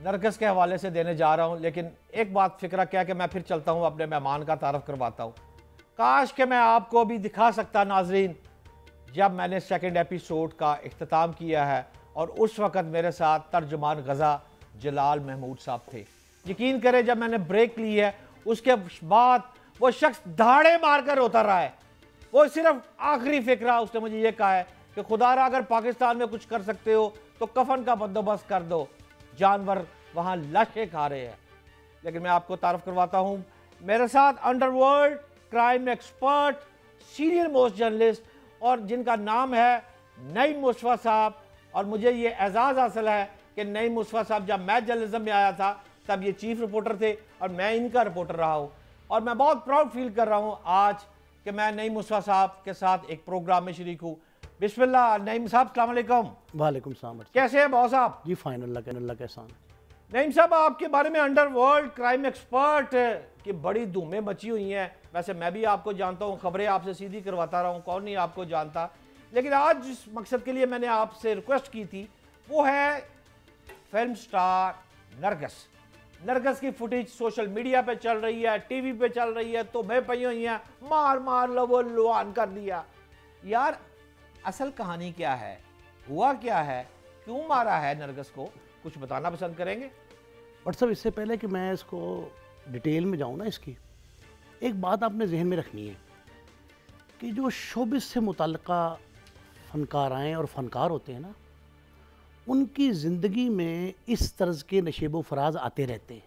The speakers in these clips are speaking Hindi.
नरगिस के हवाले से देने जा रहा हूँ, लेकिन एक बात फिक्रा क्या कि मैं फिर चलता हूँ अपने मेहमान का तारफ़ करवाता हूँ। काश कि मैं आपको भी दिखा सकता नाजरीन, जब मैंने सेकंड एपिसोड का इख्तिताम किया है और उस वक़्त मेरे साथ तर्जुमान गज़ा जलाल महमूद साहब थे। यकीन करें, जब मैंने ब्रेक ली है उसके बाद वो शख्स धाड़े मारकर रोता रहा है। वो सिर्फ आखिरी फिक्रा उसने मुझे ये कहा है कि खुदारा अगर पाकिस्तान में कुछ कर सकते हो तो कफन का बंदोबस्त कर दो, जानवर वहाँ लाशें खा रहे हैं। लेकिन मैं आपको तारफ़ करवाता हूँ, मेरे साथ underworld crime expert, senior most journalist और जिनका नाम है नईम मुस्तफ़ा साहब। और मुझे ये एजाज़ हासिल है कि नईम मुस्तफ़ा साहब जब मैं जर्नलिज्म में आया था तब ये चीफ रिपोर्टर थे और मैं इनका रिपोर्टर रहा हूँ। और मैं बहुत प्राउड फील कर रहा हूँ आज कि मैं नईम मुस्तफ़ा साहब के साथ एक प्रोग्राम में शरीक हूँ। बिस्मिल्लाह नईम साहब, अस्सलाम वालेकुम। वालेकुम सलाम। कैसे हैं बहुत साहब? जी फाइन, अल्लाह का एहसान। नईम साहब, आपके बारे में अंडरवर्ल्ड क्राइम एक्सपर्ट की बड़ी धूमें मची हुई हैं। वैसे मैं भी आपको जानता हूँ, खबरें आपसे सीधी करवाता रहा हूँ, कौन नहीं आपको जानता। लेकिन आज जिस मकसद के लिए मैंने आपसे रिक्वेस्ट की थी वो है फिल्म स्टार नरगिस। नरगिस की फुटेज सोशल मीडिया पे चल रही है, टीवी पे चल रही है, तो मैं पई हुई हैं, मार मार लवो लुआन कर दिया। यार असल कहानी क्या है, हुआ क्या है, क्यों मारा है नरगिस को, कुछ बताना पसंद करेंगे? बट साहब, इससे पहले कि मैं इसको डिटेल में जाऊँ ना, इसकी एक बात आपने जहन में रखनी है कि जो शोबिस से मुताल्लिका फ़नकार आए और फ़नकार होते हैं ना, उनकी ज़िंदगी में इस तर्ज के नशेब व फराज आते रहते हैं।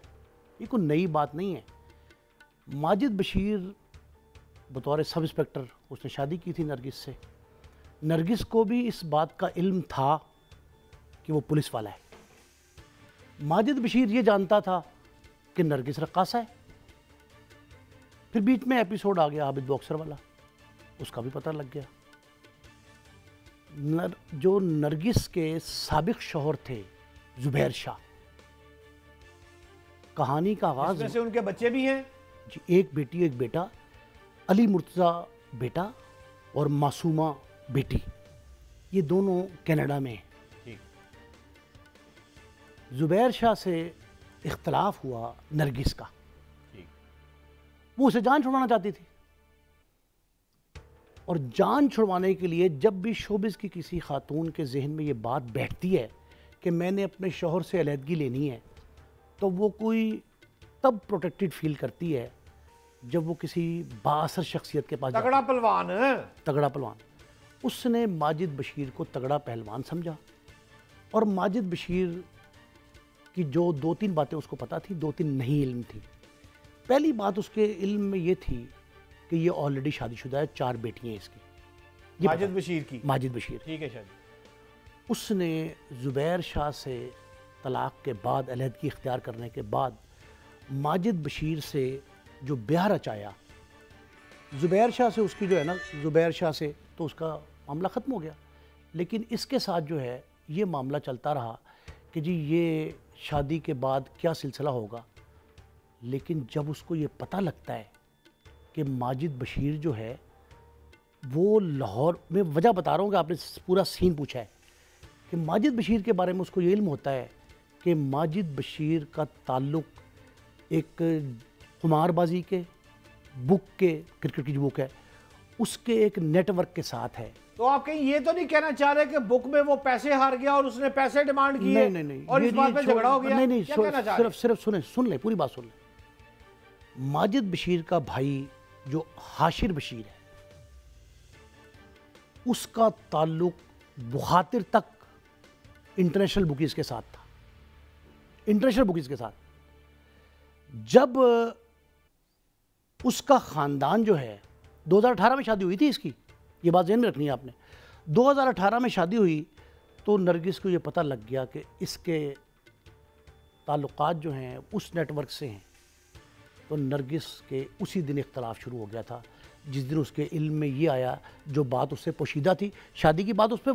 ये कोई नई बात नहीं है। माजिद बशीर बतौर सब इंस्पेक्टर उसने शादी की थी नरगिस से। नरगिस को भी इस बात का इल्म था कि वो पुलिस वाला है। माजिद बशीर ये जानता था कि नरगिस रक्कासा है। फिर बीच में एपिसोड आ गया आबिद बॉक्सर वाला, उसका भी पता लग गया। जो नरगिस के साबिक शौहर थे जुबैर शाह, कहानी का आगाज इसमें से उनके बच्चे भी हैं जी, एक बेटी एक बेटा, अली मुर्तज़ा बेटा और मासूमा बेटी, ये दोनों कनाडा में हैं। जुबैर शाह से इख्तलाफ हुआ नरगिस का, वो उसे जान छुड़वाना चाहती थी। और जान छुड़वाने के लिए जब भी शोबिस की किसी खातून के जहन में ये बात बैठती है कि मैंने अपने शौहर से अलहदगी लेनी है, तो वो कोई तब प्रोटेक्टेड फील करती है जब वो किसी बाअसर शख्सियत के पास तगड़ा पहलवान है। तगड़ा पहलवान। उसने माजिद बशीर को तगड़ा पहलवान समझा और माजिद बशीर कि जो दो तीन बातें उसको पता थी, दो तीन नहीं इल्म थी। पहली बात उसके इल्म में ये थी कि ये ऑलरेडी शादीशुदा है, 4 बेटियां इसकी। माजिद बशीर की? माजिद बशीर, ठीक है शादी। उसने जुबैर शाह से तलाक के बाद, अलहदगी इख्तियार करने के बाद, माजिद बशीर से जो ब्याह रचाया जुबैर शाह से, उसकी जो है ना, जुबैर शाह से तो उसका मामला ख़त्म हो गया। लेकिन इसके साथ जो है ये मामला चलता रहा कि जी ये शादी के बाद क्या सिलसिला होगा। लेकिन जब उसको ये पता लगता है कि माजिद बशीर जो है वो लाहौर में, वजह बता रहा हूँ कि आपने पूरा सीन पूछा है, कि माजिद बशीर के बारे में उसको ये इल्म होता है कि माजिद बशीर का ताल्लुक़ एक कुमारबाजी के बुक के, क्रिकेट की जो बुक है उसके एक नेटवर्क के साथ है। तो आप कहीं ये तो नहीं कहना चाह रहे कि बुक में वो पैसे हार गया और उसने पैसे डिमांड किए? नहीं नहीं, और इस बात में झगड़ा हो गया? नहीं, क्या कहना चाह रहे? सिर्फ सुन ले, पूरी बात सुन ले। माजिद बशीर का भाई जो हाशिर बशीर है, उसका ताल्लुक बुखातिर तक इंटरनेशनल बुकीज के साथ था। इंटरनेशनल बुकीज के साथ जब उसका ख़ानदान जो है, 2018 में शादी हुई थी इसकी, ये बात ज़हन में रखनी है आपने। 2018 में शादी हुई तो नरगिस को ये पता लग गया कि इसके ताल्लुकात जो हैं उस नेटवर्क से हैं। तो नरगिस के उसी दिन इख्तलाफ शुरू हो गया था, जिस दिन उसके इल्म में ये आया, जो बात उससे पोशीदा थी, शादी की बात उस पर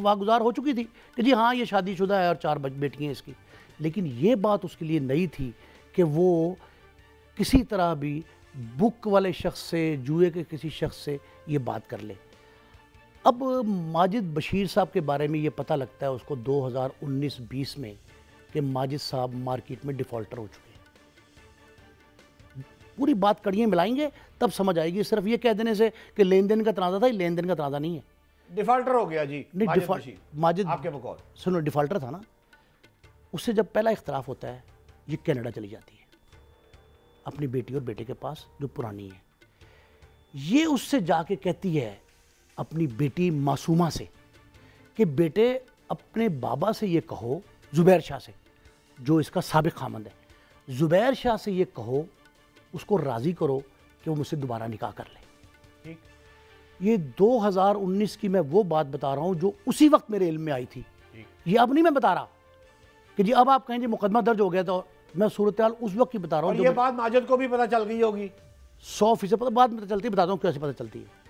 वागुजार हो चुकी थी कि जी हाँ ये शादीशुदा है और 4 बेटियाँ इसकी। लेकिन ये बात उसके लिए नई थी कि वो किसी तरह भी बुक वाले शख्स से, जुए के किसी शख्स से ये बात कर ले। अब माजिद बशीर साहब के बारे में ये पता लगता है उसको 2019-20 में कि माजिद साहब मार्केट में डिफ़ॉल्टर हो चुके हैं। पूरी बात कड़ियाँ मिलाएंगे तब समझ आएगी। सिर्फ ये कह देने से कि लेन देन का तनाज़ा था, ये लेन देन का तनाज़ा नहीं है। डिफॉल्टर हो गया जी नहीं, माजिद आपके बकौल सुनो, डिफ़ॉल्टर था ना, उससे जब पहला इख्तलाफ होता है ये कनाडा चली जाती है अपनी बेटी और बेटे के पास जो पुरानी है। ये उससे जाके कहती है अपनी बेटी मासूमा से कि बेटे अपने बाबा से ये कहो, ज़ुबैर शाह से जो इसका साबिक खामंद है, ज़ुबैर शाह से ये कहो, उसको राज़ी करो कि वो मुझसे दोबारा निकाह कर ले। ठीक। ये 2019 की मैं वो बात बता रहा हूँ जो उसी वक्त मेरे इल्म में आई थी। ये अब नहीं मैं बता रहा कि जी अब आप कहें जी मुकदमा दर्ज हो गया, तो मैं सूरत हाल उस वक्त की बता रहा हूँ। ये बात माजिद को भी पता चल गई होगी 100% पता, बाद में पता चलती है, बताता हूँ कैसे पता चलती है।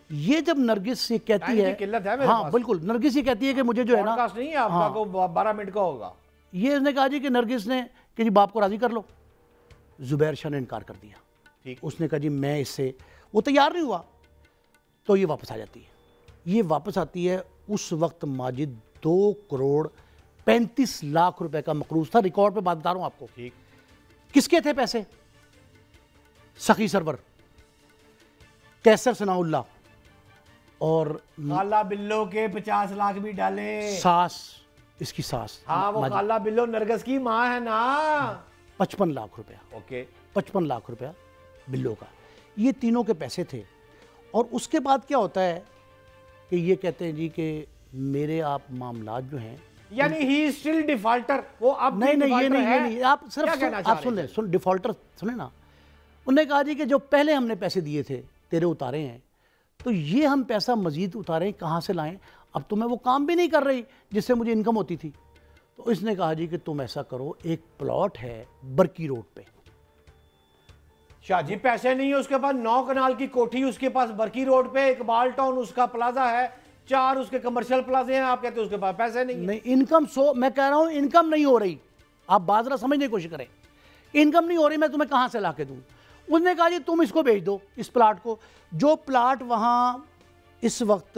ये जब नरगिस ये कहती है, किल्लत है मेरे हाँ पास। बिल्कुल, नरगिस ये कहती है कि मुझे जो है ना, नहीं है आपका, को 12 मिनट का होगा। ये उसने कहा जी कि नरगिस ने कि जी बाप को राजी कर लो। ज़ुबैर शाह ने इनकार कर दिया। ठीक। उसने कहा जी मैं इससे, वो तैयार नहीं हुआ, तो ये वापस आ जाती है। ये वापस आती है, उस वक्त माजिद 2 करोड़ 35 लाख रुपए का मकरूज था। रिकॉर्ड पे बात बता रहा हूं आपको। ठीक। किसके थे पैसे? सखी सरवर, कैसर सनाउल्ला और खाला बिल्लो के 50 लाख भी डाले। सास, इसकी सास, हाँ वो खाला बिल्लो नरगिस की माँ है ना। 55 लाख रुपया। ओके। 55 लाख रुपया बिल्लो का। ये तीनों के पैसे थे। और उसके बाद क्या होता है कि ये कहते हैं जी कि मेरे आप मामलात जो हैं, यानी ही स्टिल डिफॉल्टर, वो अब नहीं नहीं ये नहीं, ये नहीं, आप सिर्फ आप सुन ले, सुन डिफॉल्टर सुने ना। उन्होंने कहा जी कि जो पहले हमने पैसे दिए थे तेरे उतारे हैं, तो ये हम पैसा मजीद उतारें कहाँ से लाएं? अब तो मैं वो काम भी नहीं कर रही जिससे मुझे इनकम होती थी। तो इसने कहा जी कि तुम ऐसा करो, एक प्लॉट है बरकी रोड पे। शाहजी पैसे नहीं है उसके पास, 9 कनाल की कोठी उसके पास बरकी रोड पे, इकबाल टाउन उसका प्लाजा है, 4 उसके कमर्शियल प्लाजे हैं। आप कहते हैं उसके पास पैसे नहीं। नहीं, इनकम मैं कह रहा हूं इनकम नहीं हो रही। आप बाजरा समझने की कोशिश करें, इनकम नहीं हो रही, मैं तुम्हें कहां से ला के दूं? उसने कहा जी तुम इसको भेज दो, इस प्लाट को। जो प्लाट वहां इस वक्त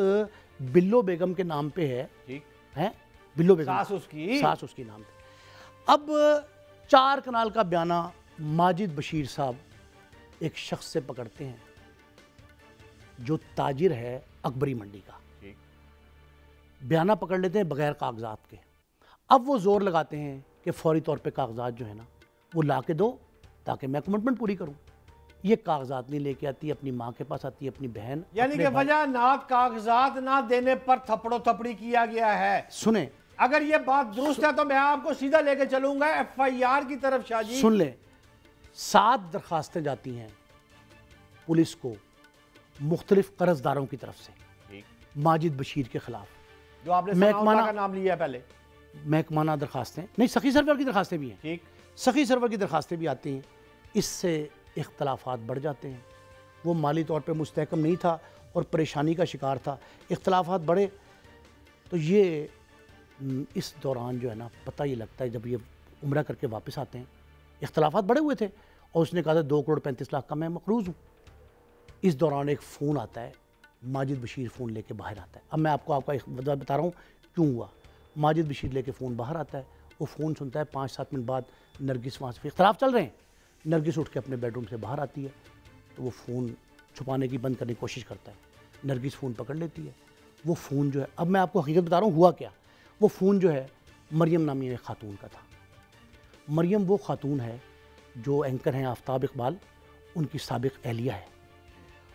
बिल्लो बेगम के नाम पे है। ठीक है, बिल्लो बेगम सास उसकी नाम पे। अब 4 कनाल का बयाना माजिद बशीर साहब एक शख्स से पकड़ते हैं जो ताजिर है अकबरी मंडी का। बयाना पकड़ लेते हैं बगैर कागजात के। अब वो जोर लगाते हैं कि फौरी तौर पे कागजात जो है ना वो ला के दो ताकि मैं कमिटमेंट पूरी करूं। ये कागजात नहीं लेके आती, अपनी माँ के पास आती है, अपनी बहन। यानी कि वजह नात कागजात ना देने पर थपड़ो थपड़ी किया गया है। सुने, अगर ये बात दुरुस्त है तो मैं आपको सीधा लेके चलूंगा FIR की तरफ। शाहजी सुन ले, 7 दरखास्तें जाती हैं पुलिस को मुख्तलिफ कर्जदारों की तरफ से माजिद बशीर के खिलाफ। जो आपने सनाउल्लाह का नाम लिया है पहले, महकमाना दरखास्तें नहीं, सखी सरवर की दरखास्तें भी हैं। ठीक, सखी सरवर की दरखास्तें भी आती हैं। इससे इख्तलाफात बढ़ जाते हैं। वो माली तौर पे मुस्तहकम नहीं था और परेशानी का शिकार था, इख्तलाफात बढ़े। तो ये इस दौरान जो है ना, पता ये लगता है जब ये उम्रा करके वापस आते हैं, इख्तलाफात बढ़े हुए थे और उसने कहा था 2 करोड़ 35 लाख का मैं मकरूज़ हूँ। इस दौरान एक फ़ोन आता है, माजिद बशीर फ़ोन लेके बाहर आता है। अब मैं आपका एक वजह बता रहा हूँ क्यों हुआ। माजिद बशीर लेके फ़ोन बाहर आता है, वो फ़ोन सुनता है। 5-7 मिनट बाद नरगिस वहाँ से इख्तलाफ चल रहे हैं, नरगिस उठ के अपने बेडरूम से बाहर आती है। तो वो फ़ोन छुपाने की, बंद करने की कोशिश करता है। नरगिस फ़ोन पकड़ लेती है। वो फ़ोन जो है, अब मैं आपको हकीकत बता रहा हूँ हुआ क्या। वो फ़ोन जो है मरियम नामी एक खातून का था। मरियम वो खातून है जो एंकर हैं आफ्ताब इकबाल, उनकी साबिक एहलिया है।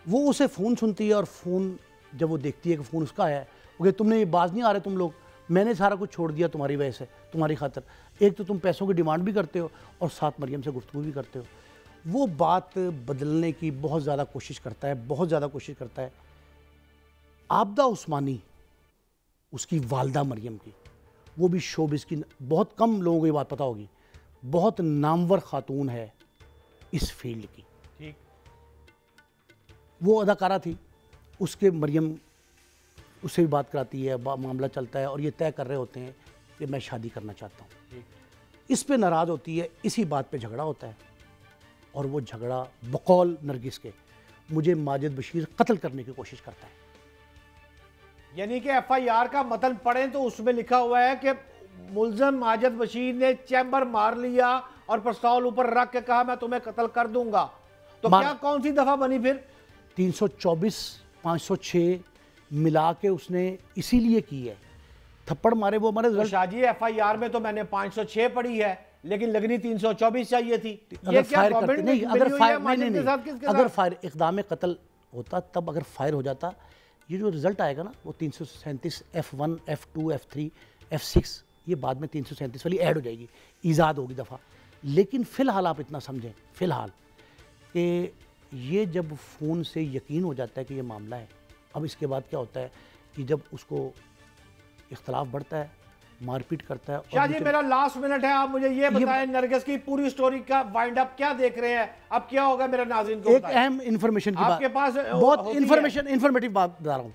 वो उसे फ़ोन सुनती है और फ़ोन जब वो देखती है कि फ़ोन उसका है, वो कहती तुमने ये बाज नहीं आ रहे तुम लोग, मैंने सारा कुछ छोड़ दिया तुम्हारी वजह से, तुम्हारी खातर। एक तो तुम पैसों की डिमांड भी करते हो और साथ मरियम से गुफ्तगू भी करते हो। वो बात बदलने की बहुत ज़्यादा कोशिश करता है, बहुत ज़्यादा कोशिश करता है। आबदा उस्मानी, उसकी वालदा मरियम की, वो भी शोबिस की, बहुत कम लोगों को ये बात पता होगी, बहुत नामवर खातून है इस फील्ड की। ठीक। वो अदाकारा थी। उसके मरियम उससे भी बात कराती है, मामला चलता है और ये तय कर रहे होते हैं कि मैं शादी करना चाहता हूँ। इस पे नाराज़ होती है, इसी बात पे झगड़ा होता है और वो झगड़ा बकौल नरगिस के मुझे माजिद बशीर कत्ल करने की कोशिश करता है। यानी कि FIR का मतन पढ़ें तो उसमें लिखा हुआ है कि मुलजम माजिद बशीर ने चैम्बर मार लिया और पिस्तौल ऊपर रख के कहा मैं तुम्हें कत्ल कर दूंगा, तो क्या कौन सी दफा बनी फिर? 324 506 मिला के उसने इसीलिए की है। थप्पड़ मारे वो हमारे तो शाहजी एफआईआर में तो मैंने 506 पढ़ी है, लेकिन लगनी 324 चाहिए थी। अगर फायर करते नहीं, अगर फायर इक़दाम कत्ल होता तब अगर फायर हो जाता, ये जो रिजल्ट आएगा ना वो 337 F1 F2 F3 F6 ये बाद में 337 वाली ऐड हो जाएगी, ईजाद होगी दफ़ा। लेकिन फ़िलहाल आप इतना समझें फ़िलहाल कि ये जब फ़ोन से यकीन हो जाता है कि ये मामला है, अब इसके बाद क्या होता है कि जब उसको इख्तलाफ बढ़ता है, मारपीट करता है। शाहजी मेरा लास्ट मिनट है, आप मुझे ये बताएं नरगिस की पूरी स्टोरी का वाइंड अप क्या देख रहे हैं, अब क्या होगा मेरे नाज़रीन को? एक अहम इंफॉर्मेशन की आपके पास बहुत इंफॉर्मेटिव बात बता रहा हूँ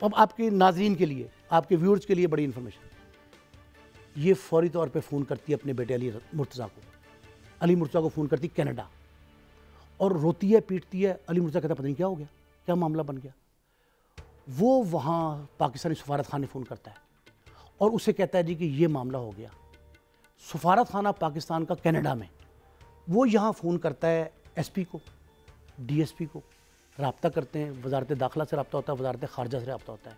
अब आपके नाज़रीन के लिए, आपके व्यूअर्स के लिए बड़ी इंफॉर्मेशन। ये फौरी तौर पे फ़ोन करती है अपने बेटे अली मुर्तज़ा को फ़ोन करती कनाडा, और रोती है पीटती है। अली मुर्तज़ा कहता पता नहीं क्या हो गया, क्या मामला बन गया। वो वहाँ पाकिस्तानी सफारत खाने फ़ोन करता है और उसे कहता है जी कि ये मामला हो गया। सफारत खाना पाकिस्तान का कनाडा में, वो यहाँ फ़ोन करता है एसपी को, डीएसपी को, रब्ता करते हैं, वजारत दाखिला से रब्ता होता है, वजारत ख़ारजा से रब्ता होता है।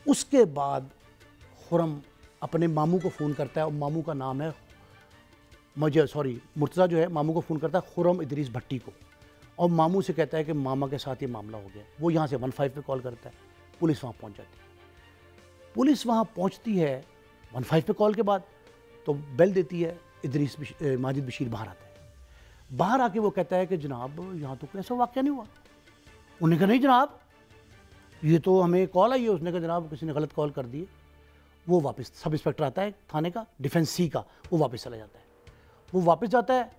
उसके बाद खुरम अपने मामू को फ़ोन करता है, और मामू का नाम है मुर्तज़ा जो है मामू को फ़ोन करता है खुरम इदरीस भट्टी को, और मामू से कहता है कि मामा के साथ ये मामला हो गया। वो यहाँ से 15 पे कॉल करता है, पुलिस वहाँ पहुँच जाती है। पुलिस वहाँ पहुँचती है 15 पे कॉल के बाद, तो बेल देती है, माजिद बशीर बाहर आता है। बाहर आके वो कहता है कि जनाब यहाँ तो कोई ऐसा वाक़या नहीं हुआ। उन्होंने कहा नहीं जनाब, ये तो हमें कॉल आई है। उसने कहा जनाब किसी ने गलत कॉल कर दी है। वो वापस सब इंस्पेक्टर आता है थाने का, डिफेंस सी का, वो वापस चला जाता है। वो वापस जाता है,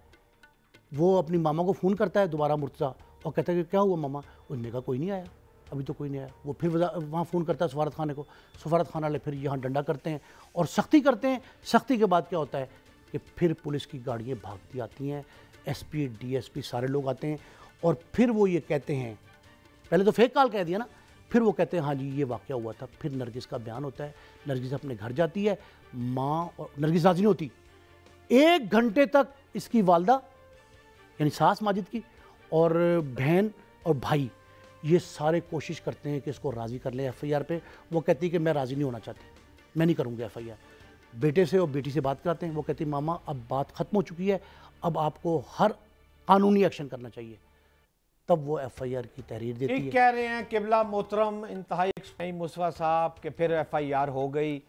वो अपनी मामा को फ़ोन करता है दोबारा मुर्तज़ा, और कहता है कि क्या हुआ मामा। उसने कहा कोई नहीं आया, अभी तो कोई नहीं आया। वो फिर वहाँ फ़ोन करता है सफारत खाने को, सफारत खाना वाले फिर यहाँ डंडा करते हैं और सख्ती करते हैं। सख्ती के बाद क्या होता है कि फिर पुलिस की गाड़ियाँ भागती आती हैं, एसपी डीएसपी सारे लोग आते हैं, और फिर वो ये कहते हैं, पहले तो फेक कॉल कह दिया ना, फिर वो कहते हैं हाँ जी ये वाक़या हुआ था। फिर नरगिस का बयान होता है, नरगिस अपने घर जाती है, माँ और नरगिस राजी नहीं होती। 1 घंटे तक इसकी वालदा यानी सास माजिद की और बहन और भाई ये सारे कोशिश करते हैं कि इसको राज़ी कर ले एफआईआर पे। वो कहती है कि मैं राज़ी नहीं होना चाहती, मैं नहीं करूँगी एफआईआर। बेटे से और बेटी से बात कराते हैं, वो कहती मामा अब बात ख़त्म हो चुकी है, अब आपको हर कानूनी एक्शन करना चाहिए। तब वो एफआईआर की तहरीर देती है। कह रहे हैं किबला मोहतरम इंतहाई मुस्तफा साहब कि फिर एफआईआर हो गई,